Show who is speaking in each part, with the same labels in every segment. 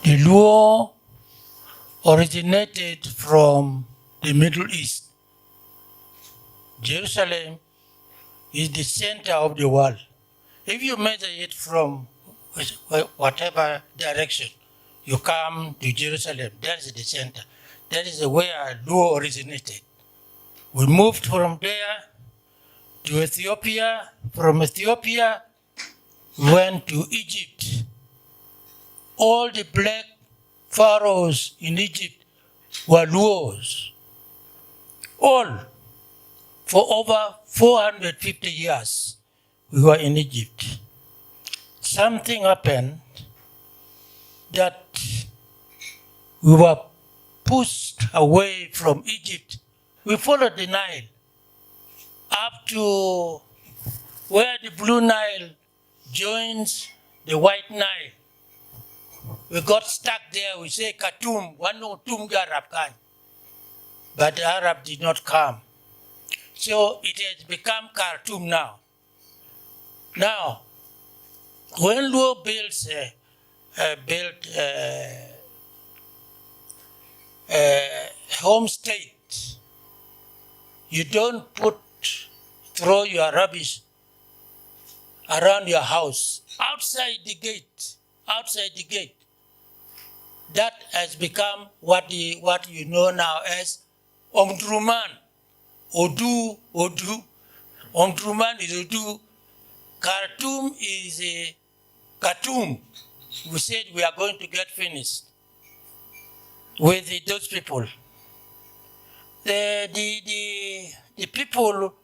Speaker 1: The Luo originated from the Middle East. Jerusalem is the center of the world. If you measure it from whatever direction you come to Jerusalem, that is the center. That is where Luo originated. We moved from there to Ethiopia. From Ethiopia, we went to Egypt. All the black pharaohs in Egypt were Luos. All. For over 450 years, we were in Egypt. Something happened that we were pushed away from Egypt. We followed the Nile up to where the Blue Nile joins the White Nile. We got stuck there. We say Khartoum, but the Arab did not come. So it has become Khartoum now. Now, when Luo built home state, you don't throw your rubbish around your house, outside the gate. That has become what you know now as Omdurman. Odu. Omdurman is Odu. Khartoum is a Khartoum. We said we are going to get finished with those people. The people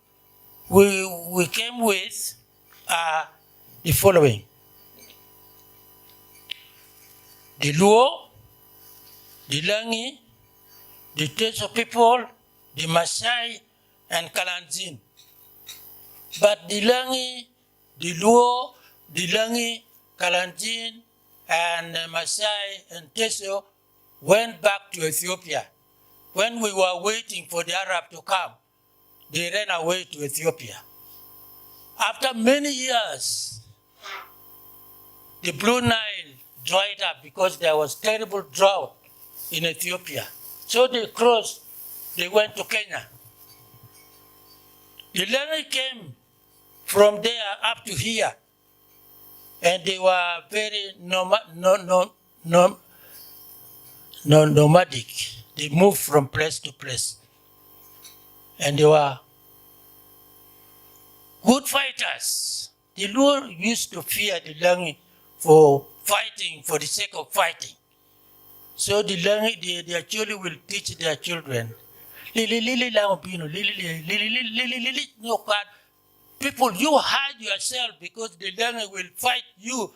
Speaker 1: we came with are the following: the Luo, the Langi, the Teso people, the Maasai, and Kalenjin. But the Langi, the Luo, the Langi, Kalenjin, and Maasai and Teso went back to Ethiopia. When we were waiting for the Arab to come, they ran away to Ethiopia. After many years, the Blue Nile dried up because there was terrible drought in Ethiopia. So they crossed, they went to Kenya. The Langi came from there up to here, and they were very nomadic. They moved from place to place. And they were good fighters. The Luo used to fear the Langi for fighting, for the sake of fighting. So the Langi, they actually will teach their children. People, you hide yourself because the Langi will fight you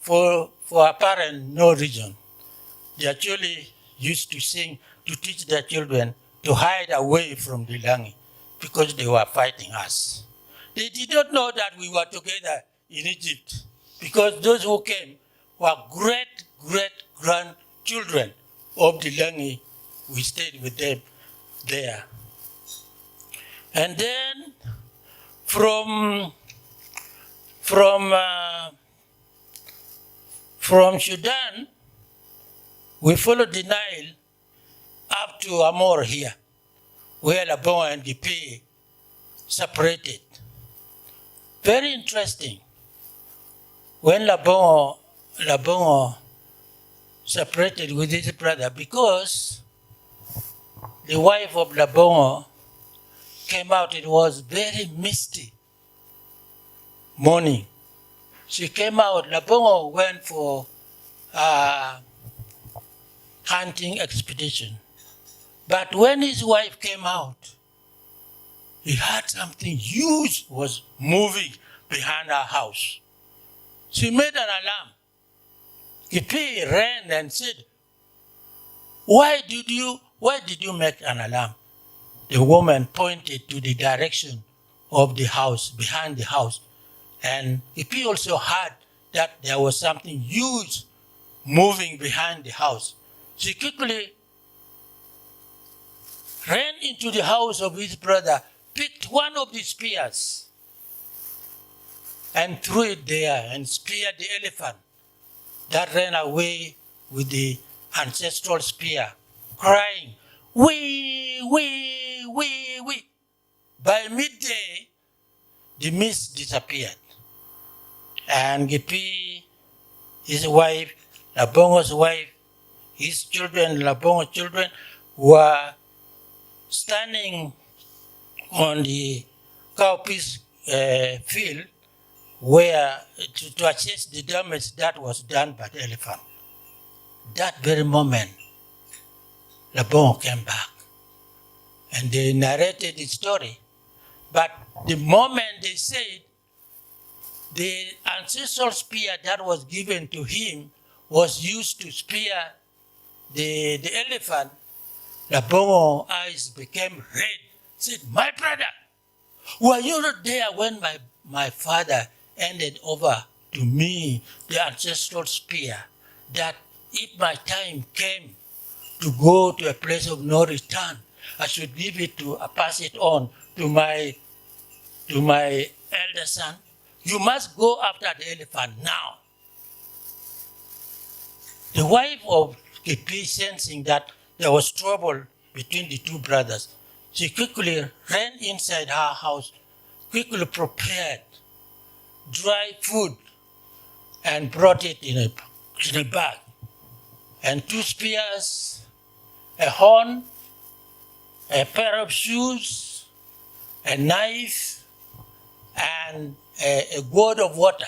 Speaker 1: for apparent no reason. They actually used to sing to teach their children to hide away from the Langi because they were fighting us. They did not know that we were together in Egypt because those who came were great-grandchildren of the Langi. We stayed with them there. And then from Sudan, we followed the Nile up to Amor here, where Labongo and Gipi separated. Very interesting. When Labongo separated with his brother, because the wife of Labongo came out, it was very misty morning. She came out, Labongo went for hunting expedition. But when his wife came out, he heard something huge was moving behind our house. She made an alarm. Gipi ran and said, why did you make an alarm? The woman pointed to the direction of the house, behind the house. And Gipi also heard that there was something huge moving behind the house. She quickly ran into the house of his brother, picked one of the spears, and threw it there and speared the elephant that ran away with the ancestral spear, crying, "We." By midday, the mist disappeared. And Gipi, his wife, Labongo's wife, his children, Labongo's children, were standing on the cowpeas field where to assess the damage that was done by the elephant. That very moment, Labongo came back and they narrated the story. But the moment they said the ancestral spear that was given to him was used to spear the elephant, Labongo's eyes became red. Said, "My brother, were you not there when my father handed over to me the ancestral spear, that if my time came to go to a place of no return, I should give it to, pass it on to my elder son? You must go after the elephant now." The wife of Gipi, sensing that there was trouble between the two brothers, she quickly ran inside her house, quickly prepared dry food and brought it in a bag. And 2 spears, a horn, a pair of shoes, a knife, and a gourd of water.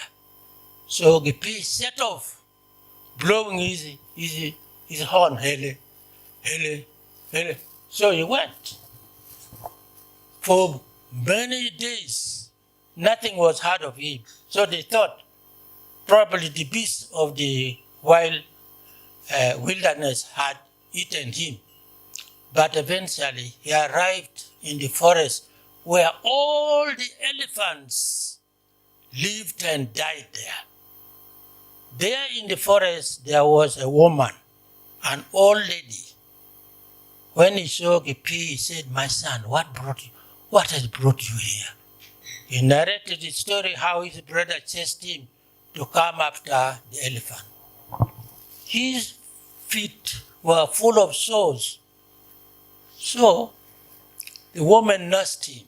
Speaker 1: So Gipi set off, blowing his horn, hele, hele, hele. So he went. For many days, nothing was heard of him. So they thought probably the beasts of the wild wilderness had eaten him. But eventually he arrived in the forest where all the elephants lived and died there. There in the forest there was a woman, an old lady. When he saw Gipi, he said, "My son, what has brought you here?" He narrated the story how his brother chased him to come after the elephant. His feet were full of sores. So the woman nursed him.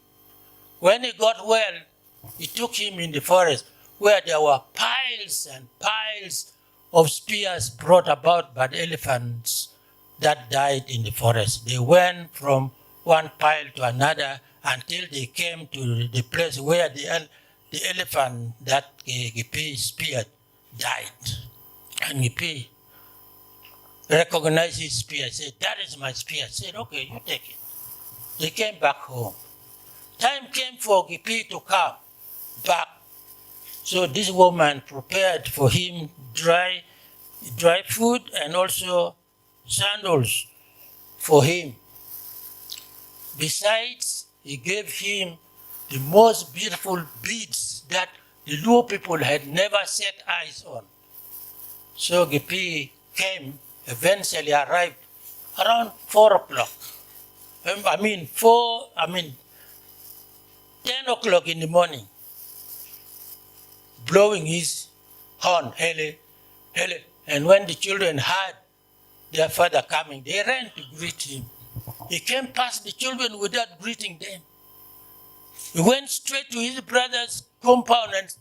Speaker 1: When he got well, he took him in the forest where there were piles and piles of spears brought about by the elephants that died in the forest. They went from one pile to another until they came to the place where the elephant that Gipi speared died. And Gipi recognized his spear, said, "That is my spear." Said, "Okay, you take it." They came back home. Time came for Gipi to come back. So this woman prepared for him dry food and also sandals for him. Besides, he gave him the most beautiful beads that the Luo people had never set eyes on. So Gipi eventually arrived around 4 o'clock. 10 o'clock in the morning, blowing his horn, hele, hele. And when the children heard their father coming, they ran to greet him. He came past the children without greeting them. He went straight to his brother's compound and